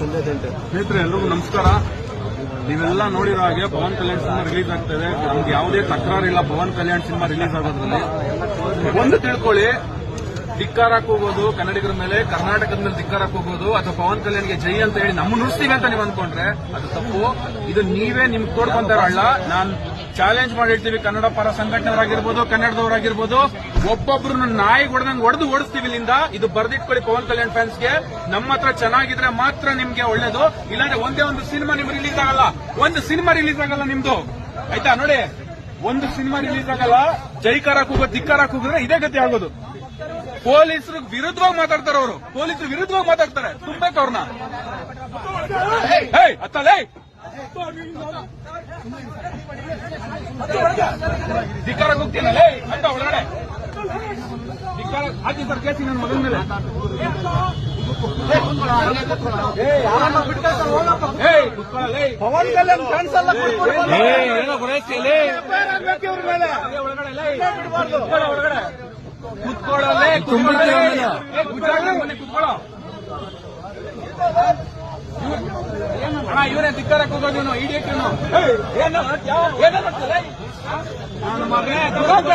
ಸಂಜಯ್ ದಂಟೆ. ಸ್ನೇಹಿತರೆ ಎಲ್ರಿಗೂ ನಮಸ್ಕಾರ. ನೀವೆಲ್ಲ ನೋಡಿರೋ ಹಾಗೆ ಪವನ್ ಕಲ್ಯಾಣ್ ಸಿನಿಮಾ ರಿಲೀಸ್ ಆಗ್ತದೆ. ನಮ್ಗೆ ಯಾವುದೇ ತಕರಾರಿಲ್ಲ ಪವನ್ ಕಲ್ಯಾಣ್ ಸಿನಿಮಾ ರಿಲೀಸ್ ಆಗೋದ್ರಲ್ಲಿ. ಒಂದು ತಿಳ್ಕೊಳ್ಳಿ, ಧಿಕ್ಕಾರಕ್ಕೆ ಹೋಗೋದು ಕನ್ನಡಿಗರ ಮೇಲೆ, ಕರ್ನಾಟಕದ ಮೇಲೆ ಧಿಕ್ಕಾರಕ್ಕೆ ಹೋಗೋದು ಅಥವಾ ಪವನ್ ಕಲ್ಯಾಣ್ಗೆ ಜೈ ಅಂತ ಹೇಳಿ ನಮ್ಮ ನುಡಿಸ್ತೀವಿ ಅಂತ ನೀವು ಅಂದ್ಕೊಂಡ್ರೆ ಅದು ತಪ್ಪು. ಇದು ನೀವೇ ನಿಮ್ಗೆ ತೋಡ್ಕೊಂತಾರಲ್ಲ. ನಾನು ಚಾಲೆಂಜ್ ಮಾಡಿ ಹೇಳ್ತೀವಿ, ಕನ್ನಡ ಪರ ಸಂಘಟನೆಯವರಾಗಿರ್ಬೋದು, ಕನ್ನಡದವರಾಗಿರ್ಬೋದು, ಒಬ್ಬೊಬ್ರು ನಾಯಿ ಹೊಡೆದಂಗೆ ಹೊಡೆದು ಓಡಿಸ್ತೀವಿ ಇಲ್ಲಿಂದ. ಇದು ಬರ್ದಿಟ್ಕೊಳ್ಳಿ ಪವನ್ ಕಲ್ಯಾಣ್ ಫ್ಯಾನ್ಸ್ಗೆ. ನಮ್ಮ ಹತ್ರ ಚೆನ್ನಾಗಿದ್ರೆ ಮಾತ್ರ ನಿಮ್ಗೆ ಒಳ್ಳೇದು, ಇಲ್ಲಾಂದ್ರೆ ಒಂದೇ ಒಂದು ಸಿನಿಮಾ ನಿಮ್ಗೆ ರಿಲೀಸ್ ಆಗಲ್ಲ. ಒಂದು ಸಿನಿಮಾ ರಿಲೀಸ್ ಆಗಲ್ಲ ನಿಮ್ದು, ಆಯ್ತಾ? ನೋಡಿ, ಒಂದು ಸಿನಿಮಾ ರಿಲೀಸ್ ಆಗಲ್ಲ. ಜೈಕಾರಕ್ಕೆ ಹೋಗೋದು, ಧಿಕ್ಕಾರಕ್ಕೆ ಹೋಗಿದ್ರೆ ಇದೇ ಗತಿ ಆಗೋದು. ಪೊಲೀಸರು ವಿರುದ್ಧವಾಗಿ ಮಾತಾಡ್ತಾರೆ, ಅವರು ಪೊಲೀಸರು ವಿರುದ್ಧವಾಗಿ ಮಾತಾಡ್ತಾರೆ. ತುಂಬಬೇಕು ಅವ್ರನ್ನ. ಅತ್ತಲೇ ಧಿಕ್ಕಾರಕ್ಕೆ ಹೋಗ್ತೀನಲ್ಲ ಅಂತ ಒಳಗಡೆ ಧಿಕ್ಕಾರ ಹಾಕಿ ಸರ್ ಕೇಸಿ ನನ್ನ ಮಗನ ಮೇಲೆ. ಪವನ್ ಕಲ್ಯಾಣ್ ಫ್ಯಾನ್ಸ್ ಎಲ್ಲ ಒಳಗಡೆ ಕುತ್ಕೊಳ್ಳಲೇ ಕುತ್ಕೊಳ್ಳೋ ಅಣ್ಣ. ಇವನೇ ಧಿಕ್ಕಾರಕ್ಕೆ ಹೋಗೋದು, ಇವನು ಇಡಿಯಟ್. ಇವನು ನನ್ನ ಮಗನೇ ನನ್ನ ಮಗನ